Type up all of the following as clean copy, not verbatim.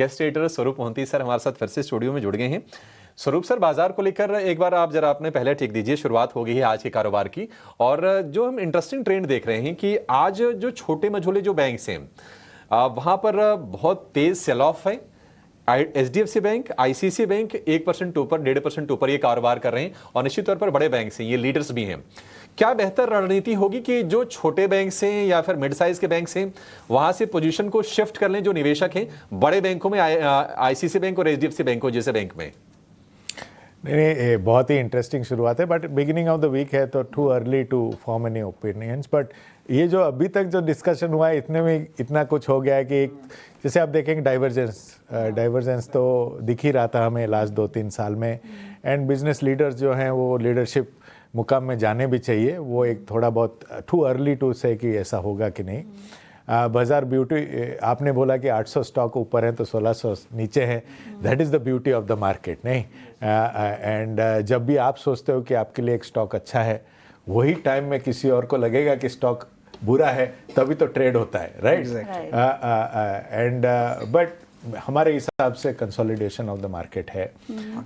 Guest editor स्वरूप Mohanty sir हमारे साथ फिर से स्टूडियो में जुड़ गए हैं। स्वरूप सर, बाजार को लेकर एक बार आप जरा अपने पहले ठीक दीजिए। शुरुआत हो गई है आज के कारोबार की, और जो हम इंटरेस्टिंग ट्रेंड देख रहे हैं कि आज जो छोटे मझोले जो बैंक्स हैं वहां पर बहुत तेज सेल ऑफ है। HDFC बैंक, ICICI बैंक 1% ऊपर, 1.5% ऊपर ये कारोबार कर रहे हैं, और निश्चित तौर पर बड़े बैंक हैं, ये लीडर्स भी हैं। क्या बेहतर रणनीति होगी कि जो छोटे बैंक हैं या फिर मिड साइज के बैंक हैं वहां से पोजीशन को शिफ्ट कर लें जो निवेशक हैं बड़े बैंकों में, ICICI बैंक और HDFC बैंकों जैसे बैंक में? नहीं, बहुत ही इंटरेस्टिंग शुरुआत है, but beginning of the week है तो too early to form any opinions. But ये जो अभी तक जो डिस्कशन हुआ है इतने में इतना कुछ हो गया है कि जैसे आप देखेंगे डाइवर्जेंस तो दिख ही रहा था हमें लास्ट 2-3 साल में। एंड बिजनेस लीडर्स जो हैं वो लीडरशिप मुकाम में जाने भी चाहिए। वो एक थोड़ा बहुत टू अर्ली टू से कि ऐसा होगा कि नहीं। बाजार ब्यूटी, आपने बोला कि 800 स्टॉक ऊपर है तो 1600 नीचे है। That is the beauty of the market, नहीं? एंड जब भी आप सोचते हो कि आपके लिए एक स्टॉक अच्छा है, वही टाइम में किसी और को लगेगा कि स्टॉक बुरा है, तभी तो ट्रेड होता है, राइट? एंड बट हमारे हिसाब से कंसोलिडेशन ऑफ द मार्केट है।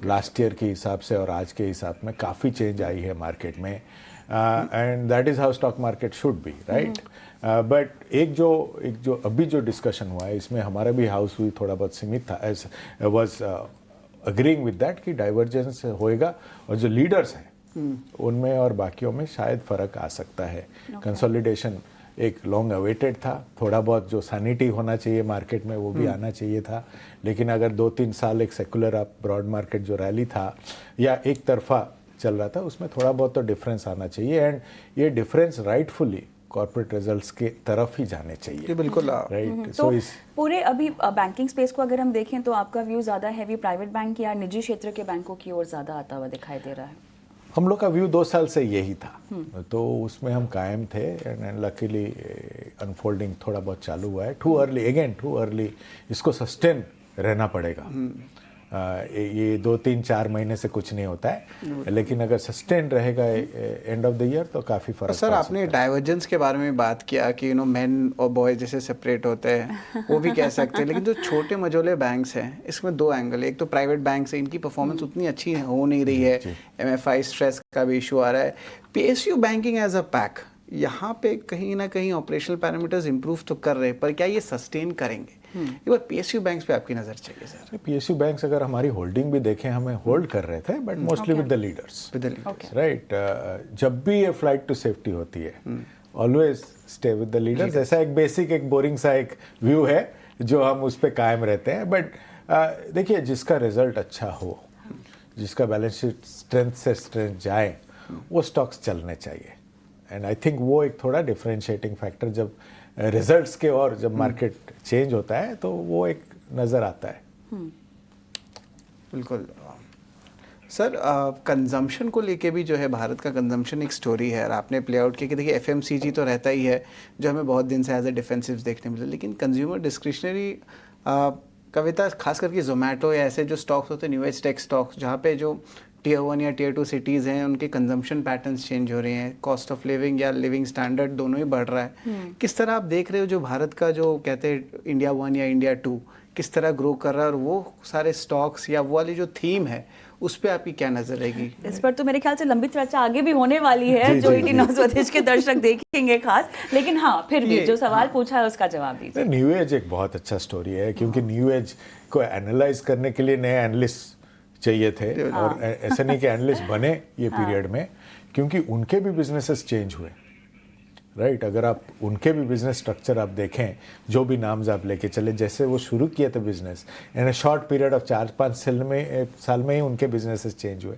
लास्ट ईयर के हिसाब से और आज के हिसाब में काफ़ी चेंज आई है मार्केट में, and that is how stock market should be, right? But एक जो अभी जो डिस्कशन हुआ है इसमें हमारा भी हाउस हुई थोड़ा बहुत सीमित था, as was agreeing with that कि डाइवर्जेंस होएगा, और जो लीडर्स हैं उनमें और बाकियों में शायद फ़र्क आ सकता है। कंसोलिडेशन एक लॉन्ग अवेटेड था, थोड़ा बहुत जो सैनिटी होना चाहिए मार्केट में वो भी आना चाहिए था। लेकिन अगर 2-3 साल एक सेकुलर अप ब्रॉड मार्केट जो रैली था या एक तरफा चल रहा था, उसमें थोड़ा बहुत तो डिफरेंस आना चाहिए। एंड ये डिफरेंस राइटफुली कॉर्पोरेट रिजल्ट्स के तरफ ही जाने चाहिए। बिल्कुल, राइट। तो पूरे अभी बैंकिंग स्पेस को अगर हम देखें तो आपका व्यू ज़्यादा हैवी प्राइवेट बैंक या निजी क्षेत्र के बैंकों की ओर ज़्यादा आता हुआ दिखाई दे रहा है? हम लोग का व्यू 2 साल से यही था, तो उसमें हम कायम थे। एंड लकीली अनफोल्डिंग थोड़ा बहुत चालू हुआ है। टू अर्ली इसको सस्टेन रहना पड़ेगा। ये 2-3-4 महीने से कुछ नहीं होता है, लेकिन अगर सस्टेन रहेगा एंड ऑफ द ईयर तो काफ़ी फर्क। सर, आपने डाइवर्जेंस के बारे में बात किया कि मेन और बॉय जैसे सेपरेट होते हैं, वो भी कह सकते हैं। लेकिन जो छोटे मझोले बैंक्स हैं, इसमें 2 एंगल है। एक तो प्राइवेट बैंक्स है, इनकी परफॉर्मेंस उतनी अच्छी हो नहीं रही है, MFI स्ट्रेस का भी इशू आ रहा है। PSU banking as a pack, यहाँ पे कहीं ना कहीं ऑपरेशनल पैरामीटर्स इंप्रूव तो कर रहे हैं, पर क्या ये सस्टेन करेंगे? एक बार PSU बैंक्स पे आपकी नज़र चाहिए सर। PSU बैंक्स अगर हमारी होल्डिंग भी देखें, हमें होल्ड कर रहे थे, but mostly with the leaders, right? जब भी ये फ्लाइट टू सेफ्टी होती है, always stay with the leaders. ऐसा एक बेसिक, एक बोरिंग सा एक व्यू है जो हम उस पर कायम रहते हैं। बट देखिए, जिसका रिजल्ट अच्छा हो, जिसका बैलेंस शीट स्ट्रेंथ से स्ट्रेंथ जाए, वो स्टॉक्स चलने चाहिए। एंड आई थिंक वो एक थोड़ा डिफरेंशिएटिंग फैक्टर जब रिजल्ट्स के और जब मार्केट चेंज होता है तो वो एक नज़र आता है। बिल्कुल सर, कंजम्पशन को लेके भी जो है, भारत का कंजम्पशन एक स्टोरी है, और आपने प्ले आउट किया कि देखिए FMCG तो रहता ही है जो हमें बहुत दिन से एज ए डिफेंसिव देखने मिले, लेकिन कंज्यूमर डिस्क्रिशनरी कविता, खास करके जोमेटो या ऐसे जो स्टॉक्स होते हैं, न्यू एज टेक स्टॉक्स, जहाँ पे जो Tier 1 या Tier 2 सिटीज़ हैं, उनके कंजम्पशन पैटर्न्स चेंज हो रहे हैं, कॉस्ट ऑफ लिविंग या लिविंग स्टैंडर्ड दोनों ही बढ़ रहा है। किस तरह आप देख रहे हो जो भारत का जो कहते हैं इंडिया 1 या इंडिया 2 किस तरह ग्रो कर रहा है, और वो सारे स्टॉक्स या वो वाली जो थीम है उस पर आपकी क्या नजर रहेगी? इस पर तो मेरे ख्याल से लंबी चर्चा आगे भी होने वाली है, जो 18 स्वदेश के दर्शक देखेंगे खास। लेकिन हाँ, फिर भी जो सवाल पूछा है उसका जवाब दीजिए। न्यू एज एक बहुत अच्छा स्टोरी है, क्योंकि न्यू एज को एनालाइज करने के लिए नए एनालिस्ट चाहिए थे, और ऐसा नहीं कि एनालिस्ट बने ये पीरियड में, क्योंकि उनके भी बिजनेसेस चेंज हुए, राइट? अगर आप उनके भी बिजनेस स्ट्रक्चर आप देखें, जो भी नाम्स आप लेके चले, जैसे वो शुरू किए थे business, in a short period of 4-5 साल में ही उनके बिजनेसेस चेंज हुए।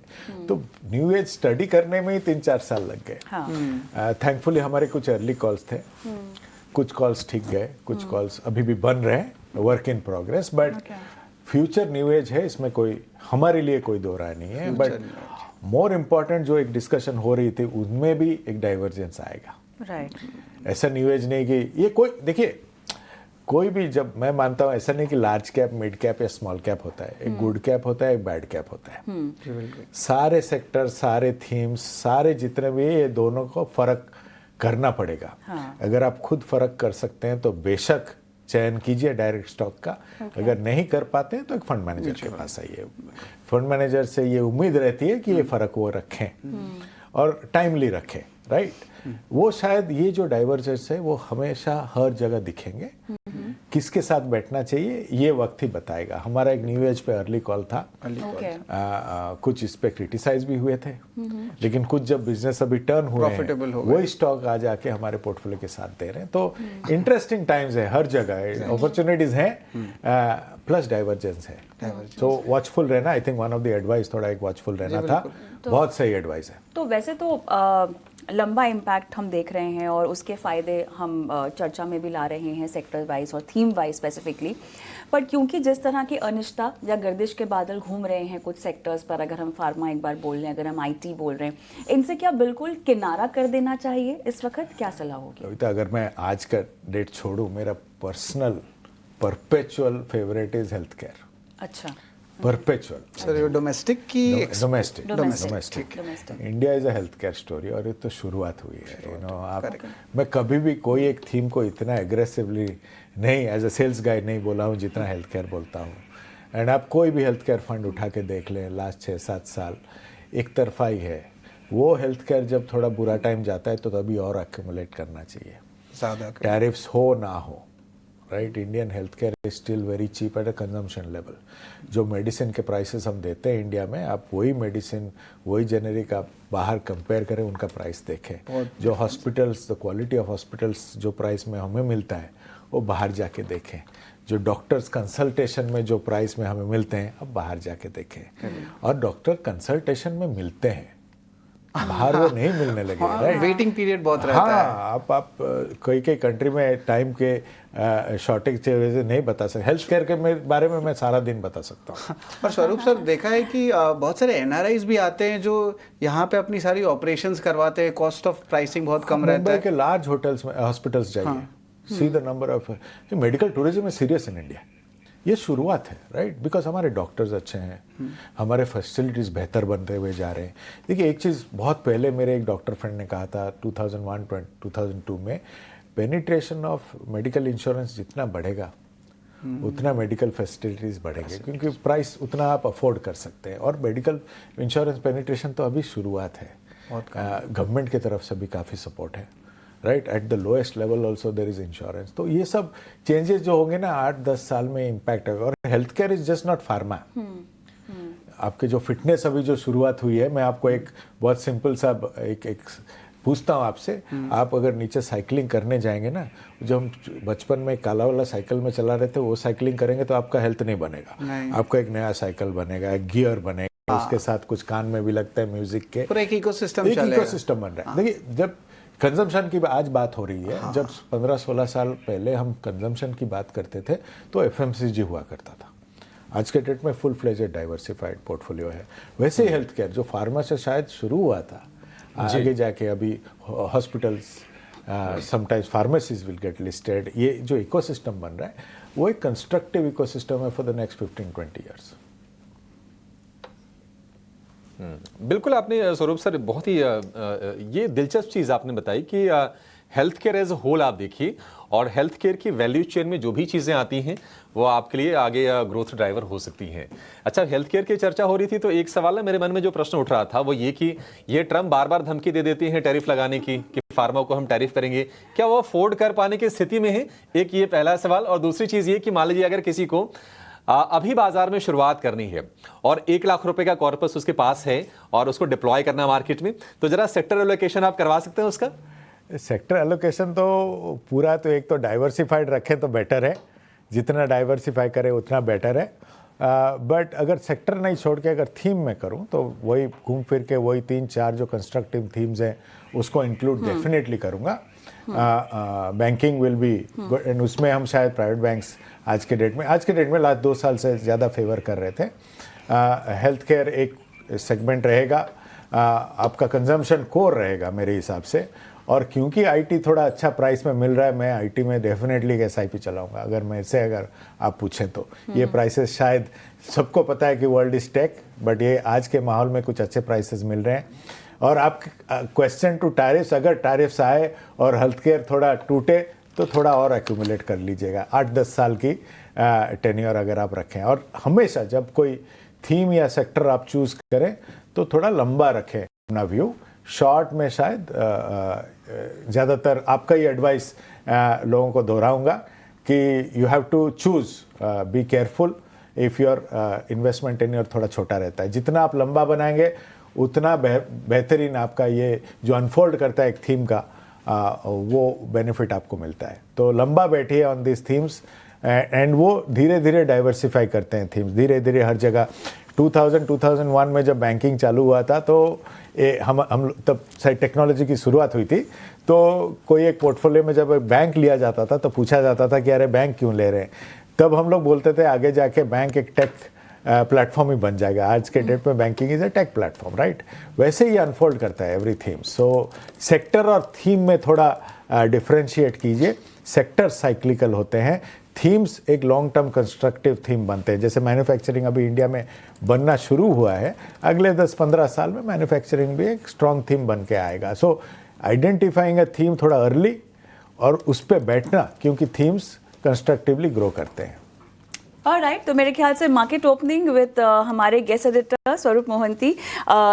तो न्यू एज स्टडी करने में ही 3-4 साल लग गए। थैंकफुली हमारे कुछ अर्ली कॉल्स थे, कुछ कॉल्स ठीक गए, कुछ कॉल्स अभी भी बन रहे हैं, work in progress. But future new age है, इसमें कोई हमारे लिए कोई दो राय नहीं है। बट मोर इम्पॉर्टेंट जो एक डिस्कशन हो रही थी, उनमें भी एक डाइवर्जेंस आएगा, राइट? ऐसा न्यू एज नहीं कि ये कोई, देखिए कोई भी, जब मैं मानता हूँ ऐसा नहीं कि लार्ज कैप, मिड कैप या स्मॉल कैप होता है, एक गुड कैप होता है, एक बैड कैप होता है। सारे सेक्टर, सारे थीम्स, सारे जितने भी, ये दोनों को फर्क करना पड़ेगा। अगर आप खुद फर्क कर सकते हैं तो बेशक चयन कीजिए डायरेक्ट स्टॉक का। अगर नहीं कर पाते हैं तो एक फंड मैनेजर के पास आइए। फंड मैनेजर से ये उम्मीद रहती है कि ये फ़र्क वो रखें और टाइमली रखें, राइट। वो शायद ये जो डाइवर्जेंस है वो हमेशा हर जगह दिखेंगे। किसके साथ बैठना चाहिए ये वक्त ही बताएगा। हमारा एक न्यू एज पे अर्ली कॉल था, कुछ इस पे क्रिटिसाइज भी हुए थे, लेकिन कुछ जब बिजनेस अभी टर्न हुए Profitable हो हैं, वही स्टॉक आज आके हमारे पोर्टफोलियो के साथ दे रहे हैं। तो इंटरेस्टिंग टाइम्स है, हर जगह अपॉर्चुनिटीज हैं, प्लस डाइवर्जेंस है। तो वॉचफुल रहना, I think one of the advice थोड़ा एक वॉचफुल रहना था। बहुत सही एडवाइस है। तो वैसे तो लंबा इम्पैक्ट हम देख रहे हैं और उसके फ़ायदे हम चर्चा में भी ला रहे हैं सेक्टर वाइज और थीम वाइज स्पेसिफिकली। पर क्योंकि जिस तरह की अनिश्चितता या गर्दिश के बादल घूम रहे हैं कुछ सेक्टर्स पर, अगर हम फार्मा एक बार बोल रहे हैं, अगर हम आईटी बोल रहे हैं, इनसे क्या बिल्कुल किनारा कर देना चाहिए इस वक्त? क्या सलाह होगी? कविता, अगर मैं आज का डेट छोड़ूं, मेरा personal perpetual favourite is health care. अच्छा, परपेचुअल। सर ये डोमेस्टिक की domestic India is a health care story, और ये तो शुरुआत हुई है। यू नो, आप मैं कभी भी कोई एक थीम को इतना एग्रेसिवली नहीं एज अ सेल्स गाय नहीं बोला हूँ जितना हेल्थ केयर बोलता हूँ। एंड आप कोई भी हेल्थ केयर फंड उठा के देख लें, लास्ट 6-7 साल एक तरफा ही है। वो हेल्थ केयर जब थोड़ा बुरा टाइम जाता है तो तभी और एक्यूमुलेट करना चाहिए, ज़्यादा टैरिफ्स हो ना हो, right. Indian health care is still very cheap at a consumption level. जो मेडिसिन के प्राइसेस हम देते हैं इंडिया में, आप वही मेडिसिन वही जेनेरिक आप बाहर कंपेयर करें, उनका प्राइस देखें। जो hospitals, the quality of hospitals जो प्राइस में हमें मिलता है वो बाहर जाके देखें। जो डॉक्टर्स कंसल्टेशन में जो प्राइस में हमें मिलते हैं अब बाहर जाके देखें। और डॉक्टर कंसल्टेशन में मिलते हैं, बाहर वो नहीं मिलने लगे, राइट। वेटिंग पीरियड बहुत रहता है। आप कई कंट्री में टाइम के शॉर्टेज की वजह से नहीं बता सकते। हेल्थ केयर के बारे में मैं सारा दिन बता सकता हूँ। और स्वरूप सर, देखा है कि बहुत सारे एनआरआईज भी आते हैं जो यहाँ पे अपनी सारी ऑपरेशंस करवाते हैं, कॉस्ट ऑफ प्राइसिंग बहुत कम रहता है। मुंबई के लार्ज होटल्स में, हॉस्पिटल्स जाइए, see the number of medical tourism is serious in India. ये शुरुआत है, राइट। बिकॉज हमारे डॉक्टर्स अच्छे हैं, हमारे फैसिलिटीज़ बेहतर बनते हुए जा रहे हैं। देखिए, एक चीज़ बहुत पहले मेरे एक डॉक्टर फ्रेंड ने कहा था 2001-2002 में, पेनिट्रेशन ऑफ मेडिकल इंश्योरेंस जितना बढ़ेगा उतना मेडिकल फैसिलिटीज़ बढ़ेंगे, क्योंकि प्राइस उतना आप अफोर्ड कर सकते हैं। और मेडिकल इंश्योरेंस पेनिट्रेशन तो अभी शुरुआत है, गवर्नमेंट की तरफ से भी काफ़ी सपोर्ट है, right. At the lowest level also there is insurance. तो ये सब चेंजेस जो होंगे ना 8-10 साल में इम्पैक्ट होगा। और health care is just not pharma. आपके जो फिटनेस अभी जो शुरुआत हुई है, मैं आपको एक बहुत सिंपल सा एक पूछता हूँ आपसे। आप अगर नीचे साइकिलिंग करने जाएंगे ना, जो हम बचपन में काला वाला साइकिल में चला रहे थे, वो साइकिलिंग करेंगे तो आपका हेल्थ नहीं बनेगा। आपका एक नया साइकिल बनेगा, एक गियर बनेगा, उसके साथ कुछ कान में भी लगता है म्यूजिक के, पूरा एक इकोसिस्टम बन रहा है। देखिए, जब कंजम्पशन की आज बात हो रही है, जब 15-16 साल पहले हम कंजम्पशन की बात करते थे तो एफएमसीजी हुआ करता था। आज के डेट में फुल फ्लेजेड डाइवर्सिफाइड पोर्टफोलियो है। वैसे ही हेल्थ केयर जो फार्मा से शायद शुरू हुआ था, आगे जाके अभी hospitals, sometimes pharmacies will get listed. ये जो इकोसिस्टम बन रहा है वो एक कंस्ट्रक्टिव इकोसिस्टम है फॉर द नेक्स्ट 15-20 ईयर्स। बिल्कुल, आपने स्वरूप सर बहुत ही ये दिलचस्प चीज़ आपने बताई कि health care as a whole आप देखिए, और हेल्थ केयर की वैल्यू चेन में जो भी चीज़ें आती हैं वो आपके लिए आगे ग्रोथ ड्राइवर हो सकती हैं। अच्छा, हेल्थ केयर की चर्चा हो रही थी तो एक सवाल है मेरे मन में जो प्रश्न उठ रहा था वो ये कि ये ट्रम्प बार बार धमकी दे देते हैं टैरिफ लगाने की कि फार्मा को हम टैरिफ करेंगे, क्या वो अफोर्ड कर पाने की स्थिति में है? एक ये पहला सवाल। और दूसरी चीज़ ये कि मान लीजिए अगर किसी को अभी बाजार में शुरुआत करनी है और 1 लाख रुपए का कॉर्पस उसके पास है और उसको डिप्लॉय करना मार्केट में, तो जरा सेक्टर एलोकेशन आप करवा सकते हैं उसका? सेक्टर एलोकेशन तो पूरा तो एक तो डाइवर्सिफाइड रखें तो बेटर है, जितना डाइवर्सिफाई करें उतना बेटर है। बट अगर सेक्टर नहीं छोड़ के अगर थीम में करूं तो वही घूम फिर के वही 3-4 जो कंस्ट्रक्टिव थीम्स हैं उसको इंक्लूड डेफिनेटली करूंगा। Banking will be good, and उसमें हम शायद प्राइवेट बैंक्स आज के डेट में लास्ट 2 साल से ज़्यादा फेवर कर रहे थे। हेल्थ केयर एक सेगमेंट रहेगा, आपका कंजम्पशन कोर रहेगा मेरे हिसाब से। और क्योंकि आईटी थोड़ा अच्छा प्राइस में मिल रहा है, मैं आईटी में डेफिनेटली एक एसआईपी चलाऊंगा। अगर आप पूछें तो ये प्राइसेस शायद सबको पता है कि वर्ल्ड इज टेक, बट ये आज के माहौल में कुछ अच्छे प्राइसेस मिल रहे हैं। और आप क्वेश्चन टू टैरिफ्स, अगर टैरिफ्स आए और हेल्थ केयर थोड़ा टूटे तो थोड़ा और एक्यूमुलेट कर लीजिएगा। 8-10 साल की टेन्योर अगर आप रखें, और हमेशा जब कोई थीम या सेक्टर आप चूज करें तो थोड़ा लंबा रखें अपना व्यू। शॉर्ट में शायद ज़्यादातर आपका ही एडवाइस लोगों को दोहराऊंगा कि you have to choose, be careful if your investment tenure थोड़ा छोटा रहता है। जितना आप लंबा बनाएंगे उतना बेहतरीन आपका ये जो अनफोल्ड करता है एक थीम का वो बेनिफिट आपको मिलता है। तो लंबा बैठिए ऑन दिस थीम्स, एंड वो धीरे धीरे डाइवर्सिफाई करते हैं थीम्स, धीरे धीरे हर जगह। 2001 में जब बैंकिंग चालू हुआ था तो हम तब टेक्नोलॉजी की शुरुआत हुई थी, तो कोई एक पोर्टफोलियो में जब बैंक लिया जाता था तो पूछा जाता था कि अरे बैंक क्यों ले रहे हैं। तब हम लोग बोलते थे आगे जाके बैंक एक टेक प्लेटफॉर्म ही बन जाएगा। आज के डेट में banking is a take platform, right? वैसे ही अनफोल्ड करता है एवरी थीम। सो सेक्टर और थीम में थोड़ा डिफ्रेंशिएट कीजिए। सेक्टर साइक्लिकल होते हैं, थीम्स एक लॉन्ग टर्म कंस्ट्रक्टिव थीम बनते हैं। जैसे मैन्युफैक्चरिंग अभी इंडिया में बनना शुरू हुआ है, अगले 10-15 साल में मैन्युफैक्चरिंग भी एक स्ट्रॉन्ग थीम बन के आएगा। सो आइडेंटिफाइंग अ थीम थोड़ा अर्ली और उस पर बैठना, क्योंकि थीम्स कंस्ट्रक्टिवली ग्रो करते हैं। ऑलराइट, तो मेरे ख्याल से मार्केट ओपनिंग विद हमारे गेस्ट एडिटर स्वरूप मोहंती,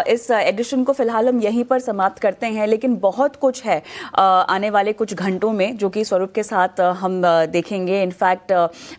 इस एडिशन को फिलहाल हम यहीं पर समाप्त करते हैं, लेकिन बहुत कुछ है आने वाले कुछ घंटों में जो कि स्वरूप के साथ हम देखेंगे। इनफैक्ट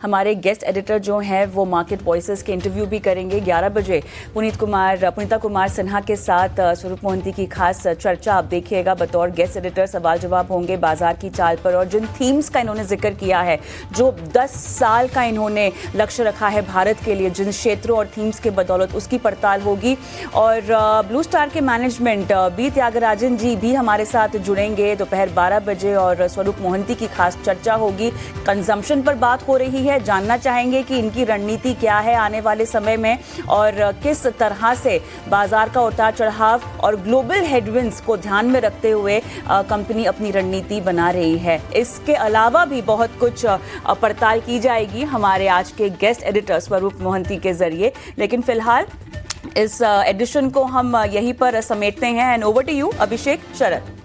हमारे गेस्ट एडिटर जो हैं वो मार्केट वॉइसेस के इंटरव्यू भी करेंगे। 11 बजे पुनीता कुमार सिन्हा के साथ स्वरूप मोहंती की खास चर्चा आप देखिएगा। बतौर गेस्ट एडिटर सवाल जवाब होंगे बाजार की चाल पर, और जिन थीम्स का इन्होंने जिक्र किया है, जो 10 साल का इन्होंने लक्ष्य रखा है भारत के लिए, जिन क्षेत्रों और थीम्स के बदौलत, उसकी पड़ताल होगी। और ब्लू स्टार के मैनेजमेंट बी त्यागराजन जी भी हमारे साथ जुड़ेंगे दोपहर 12 बजे, और स्वरूप मोहंती की खास चर्चा होगी। कंजम्पशन पर बात हो रही है, जानना चाहेंगे कि इनकी रणनीति क्या है आने वाले समय में, और किस तरह से बाजार का उतार चढ़ाव और ग्लोबल हेडविंड्स को ध्यान में रखते हुए कंपनी अपनी रणनीति बना रही है। इसके अलावा भी बहुत कुछ पड़ताल की जाएगी हमारे आज के गेस्ट एडिटर स्वरूप मोहंती के जरिए। लेकिन फिलहाल इस एडिशन को हम यहीं पर समेटते हैं। And over to you Abhishek, Sharad.